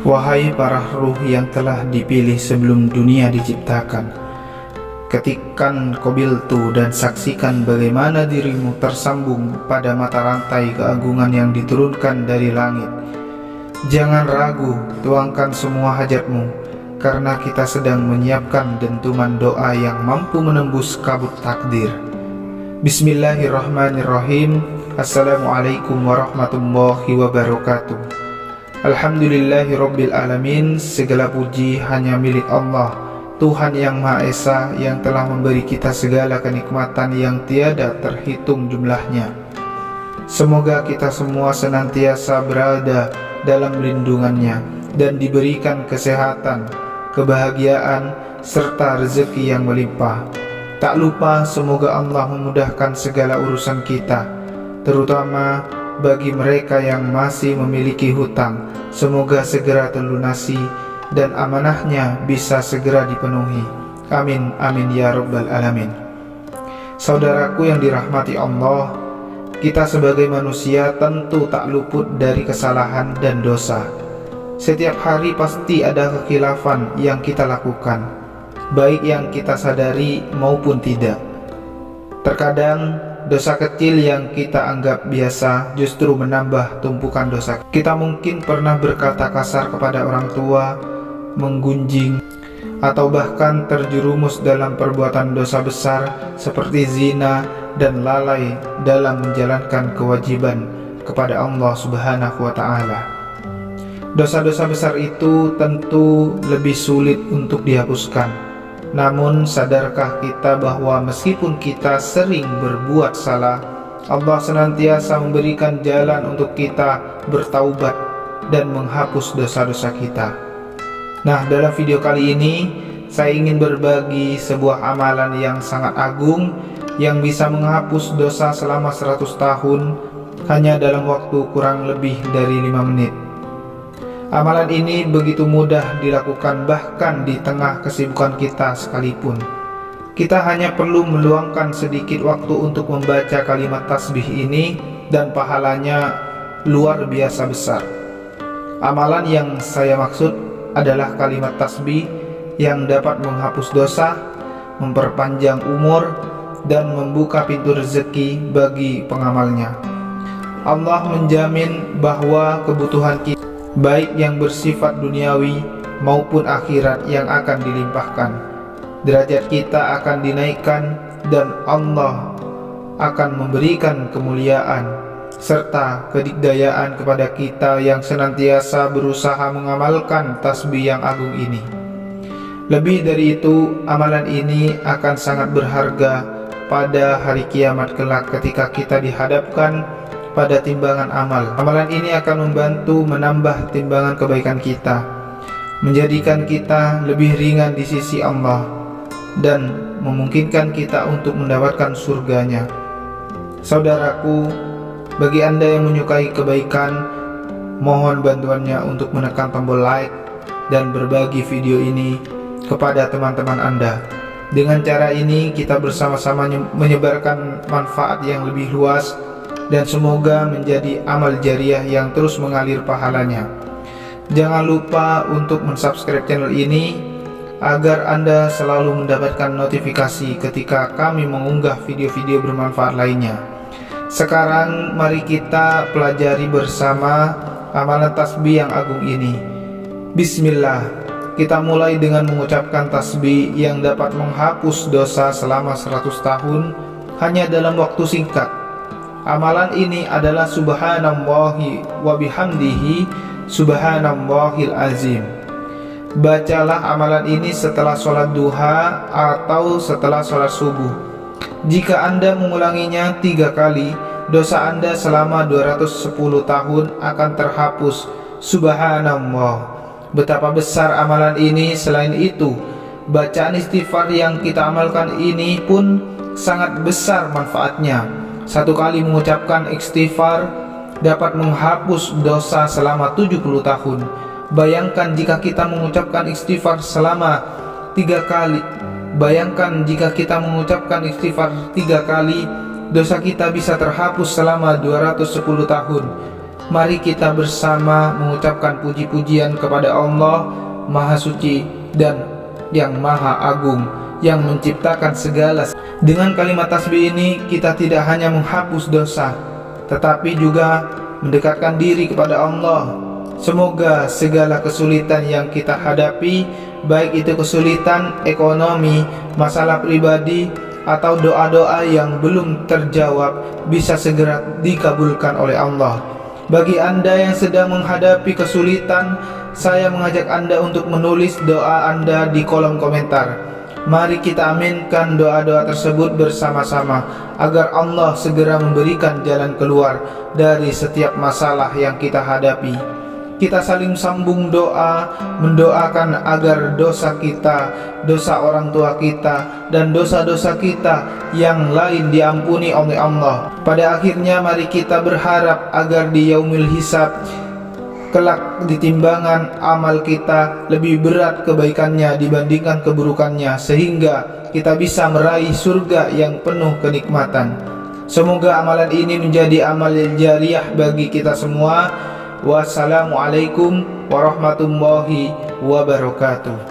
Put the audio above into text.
Wahai para ruh yang telah dipilih sebelum dunia diciptakan, ketikkan qabiltu dan saksikan bagaimana dirimu tersambung pada mata rantai keagungan yang diturunkan dari langit. Jangan ragu, tuangkan semua hajatmu, karena kita sedang menyiapkan dentuman doa yang mampu menembus kabut takdir. Bismillahirrahmanirrahim. Assalamualaikum warahmatullahi wabarakatuh. Alhamdulillahirabbil alamin. Segala puji hanya milik Allah, Tuhan yang Maha Esa, yang telah memberi kita segala kenikmatan yang tiada terhitung jumlahnya. Semoga kita semua senantiasa berada dalam lindungannya dan diberikan kesehatan, kebahagiaan, serta rezeki yang melimpah. Tak lupa semoga Allah memudahkan segala urusan kita, terutama bagi mereka yang masih memiliki hutang, semoga segera terlunasi dan amanahnya bisa segera dipenuhi. Amin, amin ya rabbal alamin. Saudaraku yang dirahmati Allah, kita sebagai manusia tentu tak luput dari kesalahan dan dosa. Setiap hari pasti ada kekhilafan yang kita lakukan, baik yang kita sadari maupun tidak. Terkadang dosa kecil yang kita anggap biasa justru menambah tumpukan dosa. Kita mungkin pernah berkata kasar kepada orang tua, menggunjing, atau bahkan terjerumus dalam perbuatan dosa besar seperti zina dan lalai dalam menjalankan kewajiban kepada Allah Subhanahu wa Ta'ala. Dosa-dosa besar itu tentu lebih sulit untuk dihapuskan. Namun sadarkah kita bahwa meskipun kita sering berbuat salah, Allah senantiasa memberikan jalan untuk kita bertaubat dan menghapus dosa-dosa kita. Nah, dalam video kali ini saya ingin berbagi sebuah amalan yang sangat agung yang bisa menghapus dosa selama 100 tahun hanya dalam waktu kurang lebih dari 5 menit. Amalan ini begitu mudah dilakukan bahkan di tengah kesibukan kita sekalipun. Kita hanya perlu meluangkan sedikit waktu untuk membaca kalimat tasbih ini dan pahalanya luar biasa besar. Amalan yang saya maksud adalah kalimat tasbih yang dapat menghapus dosa, memperpanjang umur, dan membuka pintu rezeki bagi pengamalnya. Allah menjamin bahwa kebutuhan kita, baik yang bersifat duniawi maupun akhirat, yang akan dilimpahkan. Derajat kita akan dinaikkan dan Allah akan memberikan kemuliaan serta kedikdayaan kepada kita yang senantiasa berusaha mengamalkan tasbih yang agung ini. Lebih dari itu, amalan ini akan sangat berharga pada hari kiamat kelak ketika kita dihadapkan pada timbangan amal. Amalan ini akan membantu menambah timbangan kebaikan kita, menjadikan kita lebih ringan di sisi Allah, dan memungkinkan kita untuk mendapatkan surganya. Saudaraku, bagi Anda yang menyukai kebaikan, mohon bantuannya untuk menekan tombol like dan berbagi video ini kepada teman-teman Anda. Dengan cara ini kita bersama-sama menyebarkan manfaat yang lebih luas dan semoga menjadi amal jariah yang terus mengalir pahalanya. Jangan lupa untuk mensubscribe channel ini agar Anda selalu mendapatkan notifikasi ketika kami mengunggah video-video bermanfaat lainnya. Sekarang mari kita pelajari bersama amalan tasbih yang agung ini. Bismillah. Kita mulai dengan mengucapkan tasbih yang dapat menghapus dosa selama 100 tahun hanya dalam waktu singkat. Amalan ini adalah subhanallahi wa bihamdihi subhanallahil azim. Bacalah amalan ini setelah sholat duha atau setelah sholat subuh. Jika Anda mengulanginya 3 kali, dosa Anda selama 210 tahun akan terhapus. Subhanallah, betapa besar amalan ini. Selain itu, bacaan istighfar yang kita amalkan ini pun sangat besar manfaatnya. 1 kali mengucapkan istighfar dapat menghapus dosa selama 70 tahun. Bayangkan jika kita mengucapkan istighfar selama 3 kali. Bayangkan jika kita mengucapkan istighfar 3 kali, dosa kita bisa terhapus selama 210 tahun. mari kita bersama mengucapkan puji-pujian kepada Allah Maha Suci dan yang Maha Agung yang menciptakan segala. Dengan kalimat tasbih ini kita tidak hanya menghapus dosa, tetapi juga mendekatkan diri kepada Allah. Semoga segala kesulitan yang kita hadapi, baik itu kesulitan ekonomi, masalah pribadi, atau doa-doa yang belum terjawab, bisa segera dikabulkan oleh Allah. Bagi Anda yang sedang menghadapi kesulitan, saya mengajak Anda untuk menulis doa Anda di kolom komentar. Mari kita aminkan doa-doa tersebut bersama-sama agar Allah segera memberikan jalan keluar dari setiap masalah yang kita hadapi. Kita saling sambung doa, mendoakan agar dosa kita, dosa orang tua kita, dan dosa-dosa kita yang lain diampuni oleh Allah. Pada akhirnya mari kita berharap agar di yaumil hisab kelak di timbangan amal kita lebih berat kebaikannya dibandingkan keburukannya, sehingga kita bisa meraih surga yang penuh kenikmatan. Semoga amalan ini menjadi amal jariah bagi kita semua. Wassalamualaikum warahmatullahi wabarakatuh.